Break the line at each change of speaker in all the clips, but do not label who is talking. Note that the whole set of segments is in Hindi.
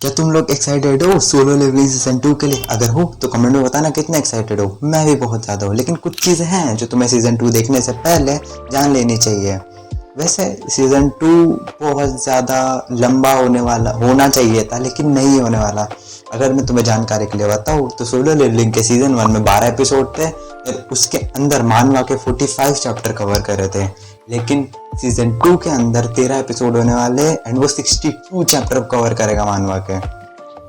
क्या तुम लोग एक्साइटेड हो सोलो लेवलिंग सीजन 2 के लिए? अगर हो तो कमेंट में बताना कितना एक्साइटेड हो। मैं भी बहुत ज़्यादा हूँ, लेकिन कुछ चीज़ें हैं जो तुम्हें सीजन 2 देखने से पहले जान लेनी चाहिए। वैसे सीजन 2 बहुत ज़्यादा लंबा होना चाहिए था, लेकिन नहीं होने वाला। अगर मैं तुम्हें जानकारी के लिए बताऊँ तो सोलो लेवलिंग के सीजन 1 में 12 एपिसोड थे, फिर उसके अंदर मानवा के 45 चैप्टर कवर करे थे। लेकिन सीजन 2 के अंदर 13 एपिसोड होने वाले एंड वो 62 चैप्टर कवर करेगा मानवा के।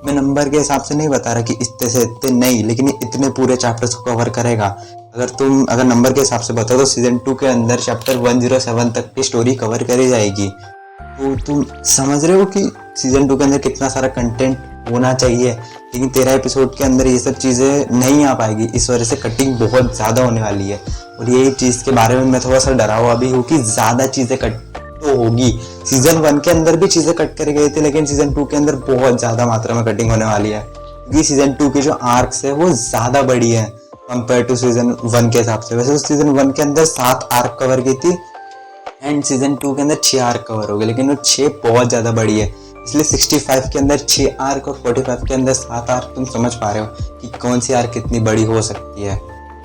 मैं नंबर के हिसाब से नहीं बता रहा कि इतने से इतने नहीं, लेकिन ये इतने पूरे चैप्टर्स को कवर करेगा। अगर नंबर के हिसाब से बताओ तो सीजन 2 के अंदर चैप्टर 107 तक की स्टोरी कवर करी जाएगी। तो तुम समझ रहे हो कि सीजन 2 के अंदर कितना सारा कंटेंट होना चाहिए, लेकिन 13 एपिसोड के अंदर ये सब चीज़ें नहीं आ पाएगी। इस वजह से कटिंग बहुत ज़्यादा होने वाली है, और यही चीज़ के बारे में मैं थोड़ा सा डरा हुआ भी हूँ कि ज़्यादा चीज़ें कट तो होगी। सीजन 1 के अंदर भी चीज़ें कट करी गई थी, लेकिन सीजन 2 के अंदर बहुत ज़्यादा मात्रा में कटिंग होने वाली है, क्योंकि सीजन 2 की जो आर्क्स है वो ज़्यादा बड़ी है कंपेयर टू सीजन 1 के हिसाब से। वैसे सीजन 1 के अंदर 7 आर्क कवर की थी एंड सीजन 2 के अंदर 6 आर्क कवर हो गए, लेकिन वो 6 बहुत ज़्यादा बड़ी है, इसलिए 65 के अंदर 6 आर्क और 45 के अंदर 7 आर्क। तुम समझ पा रहे हो कि कौन सी आर्क कितनी बड़ी हो सकती है।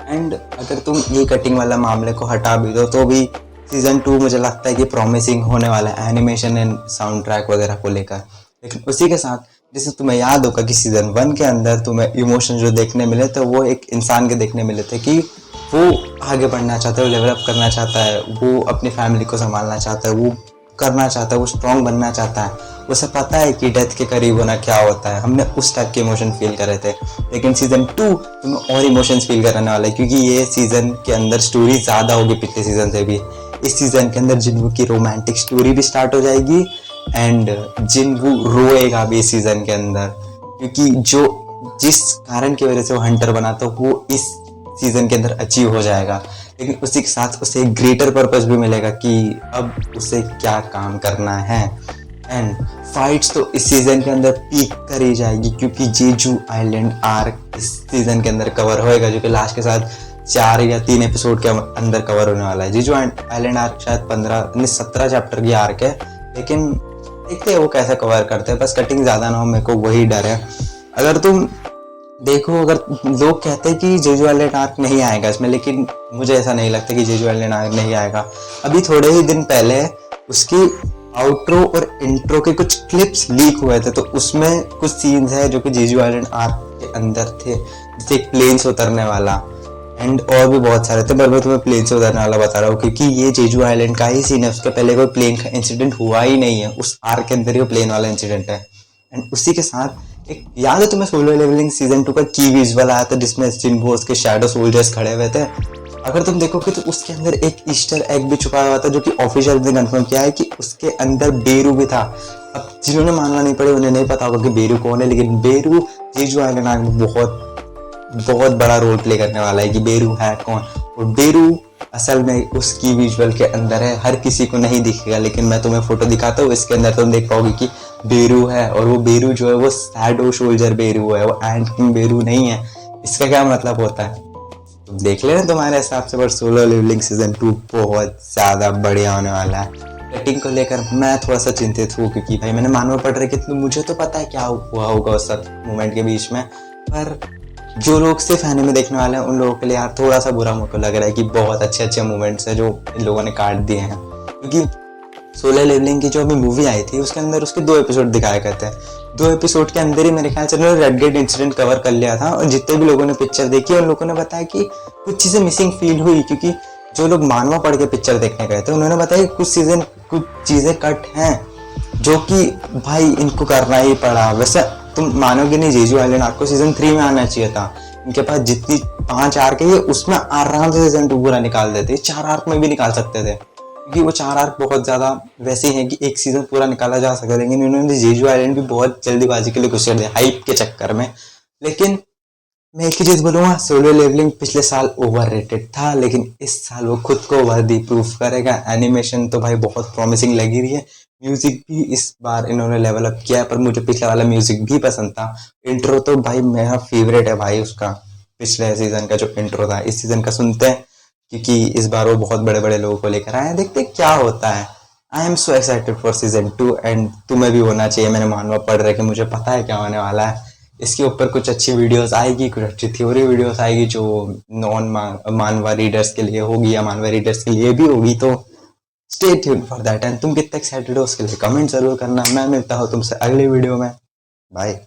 एंड अगर तुम ये कटिंग वाला मामले को हटा भी दो तो भी सीजन 2 मुझे लगता है कि प्रॉमिसिंग होने वाला है एनिमेशन एंड साउंड ट्रैक वगैरह को लेकर। लेकिन उसी के साथ जैसे तुम्हें याद होगा कि सीजन 1 के अंदर तुम्हें इमोशन जो देखने मिले थे वो एक इंसान के देखने मिले थे कि वो आगे बढ़ना चाहता है, वो डेवलप करना चाहता है, वो अपनी फैमिली को संभालना चाहता है, वो करना चाहता है, वो स्ट्रॉन्ग बनना चाहता है। उसे पता है कि डेथ के करीब होना क्या होता है। हमने उस टाइप के इमोशन फील करे थे, लेकिन सीजन 2 तुम्हें और इमोशंस फील कराने वाला है, क्योंकि ये सीजन के अंदर स्टोरी ज़्यादा होगी पिछले सीजन से भी। इस सीजन के अंदर जिन्वू की रोमांटिक स्टोरी भी स्टार्ट हो जाएगी एंड जिन्वू रोएगा भी इस सीजन के अंदर, क्योंकि जिस कारण की वजह से वो हंटर बना था वो इस सीजन के अंदर अचीव हो जाएगा। लेकिन उसी के साथ उसे एक ग्रेटर पर्पस भी मिलेगा कि अब उसे क्या काम करना है। एंड फाइट्स तो इस सीजन के अंदर पीक करी जाएगी, क्योंकि जेजू आइलैंड आर्क इस सीजन के अंदर कवर होएगा, जो कि लास्ट के साथ 4 या 3 एपिसोड के अंदर कवर होने वाला है। जेजू आइलैंड आर्क शायद 17 चैप्टर की आर्क है, लेकिन देखते हैं वो कैसे कवर करते हैं। बस कटिंग ज़्यादा ना हो, मेरे को वही डर है। अगर तुम देखो, अगर लोग कहते हैं कि जेजू आइलैंड आर्क नहीं आएगा इसमें, लेकिन मुझे ऐसा नहीं लगता कि जेजू आइलैंड आर्क नहीं आएगा। अभी थोड़े ही दिन पहले उसकी आउट्रो और इंट्रो के कुछ क्लिप्स लीक हुए थे, तो उसमें कुछ सीन्स है जो कि जेजू आइलैंड आर्क के अंदर थे, जैसे एक प्लेन से उतरने वाला एंड और भी बहुत सारे थे। पर मैं तुम्हें प्लेन से उतरने वाला बता रहा हूँ, क्योंकि ये जेजू आइलैंड का ही सीन है। उसके पहले कोई प्लेन का इंसिडेंट हुआ ही नहीं है, उस आर्क के अंदर ही प्लेन वाला इंसिडेंट है। एंड उसी के साथ एक याद है तुम्हें सोलो लेवलिंग सीजन 2 का की विजुअल आया था, जिसमें जिन्वू उसके शैडो सोल्जर्स खड़े हुए थे। अगर तुम देखोगे तो उसके अंदर एक ईस्टर एग भी छुपा हुआ था, जो कि ऑफिशियल ने कंफर्म किया है कि उसके अंदर बेरू भी था। अब जिन्होंने मानना नहीं पड़े उन्हें नहीं पता होगा कि बेरू कौन है, लेकिन बेरू जेजू आइलैंड आर्क में बहुत बड़ा रोल प्ले करने वाला है कि बेरू है कौन। और बेरू असल में उसकी विजुअल के अंदर है, हर किसी को नहीं दिखेगा, लेकिन मैं तुम्हें फोटो दिखाता हूँ, इसके अंदर तुम देख पाओगे कि बेरू है। और वो बेरू जो है वो शैडो सोल्जर बेरू है, वो एंट किंग बेरू नहीं है। इसका क्या मतलब होता है तुम देख लेना तुम्हारे हिसाब से। पर सोलो लेवलिंग सीजन 2 बहुत ज़्यादा बढ़िया होने वाला है। रेटिंग को लेकर मैं थोड़ा सा चिंतित हूँ, क्योंकि भाई मैंने मानवा पढ़ रहे कि मुझे तो पता है क्या हुआ होगा उस मोमेंट के बीच में, पर जो लोग सिर्फ एनिमे देखने वाले हैं उन लोगों के लिए यार थोड़ा सा बुरा मुझको लग रहा है कि बहुत अच्छे अच्छे मोमेंट्स हैं जो इन लोगों ने काट दिए हैं। क्योंकि सोलो लेवलिंग की जो अभी मूवी आई थी उसके अंदर उसके 2 एपिसोड दिखाए गए थे। 2 एपिसोड के अंदर ही मेरे ख्याल से उन्होंने रेड गेट इंसिडेंट कवर कर लिया था, और जितने भी लोगों ने पिक्चर देखी उन लोगों ने बताया कि कुछ चीज़ें मिसिंग फील हुई, क्योंकि जो लोग मानवा पढ़ के पिक्चर देखने गए थे उन्होंने बताया कि कुछ चीज़ें कट हैं, जो कि भाई इनको करना ही पड़ा। वैसे तुम मानोगे नहीं, जेजू आइलैंड आर्क को सीजन 3 में आना चाहिए था। इनके पास जितनी 5 आर्क है ये उसमें आराम से सीजन 2 पूरा निकाल देते, 4 आर्क में भी निकाल सकते थे, क्योंकि वो 4 आर्क बहुत ज़्यादा वैसे ही हैं कि एक सीजन पूरा निकाला जा सकता है। लेकिन इन्होंने जेजू आइलैंड भी बहुत जल्दीबाजी के लिए घुसेड़ दिया हाइप के चक्कर में। लेकिन मैं एक ही चीज़ बोलूँगा, सोलो लेवलिंग पिछले साल ओवररेटेड था, लेकिन इस साल वो खुद को वर्दी प्रूफ करेगा। एनिमेशन तो भाई बहुत प्रॉमिसिंग लगी रही है, म्यूजिक भी इस बार इन्होंने लेवल अप किया, पर मुझे पिछला वाला म्यूजिक भी पसंद था। इंट्रो तो भाई मेरा फेवरेट है भाई उसका, पिछले सीजन का जो इंट्रो था इस सीजन का सुनते हैं, क्योंकि इस बार वो बहुत बड़े बड़े लोगों को लेकर आए हैं। देखते क्या होता है। I am so excited for season 2 and तुम्हें भी होना चाहिए। मैंने मानवा पढ़ रहे कि मुझे पता है क्या होने वाला है। इसके ऊपर कुछ अच्छी वीडियोस आएगी, कुछ अच्छी थ्योरी वीडियोस आएगी जो नॉन मानवा रीडर्स के लिए होगी या मानवा रीडर्स के लिए भी होगी। तो stay tune for that. And तुम कितने एक्साइटेड हो उसके लिए कमेंट जरूर करना। मैं मिलता हूँ तुमसे अगले वीडियो में। बाय।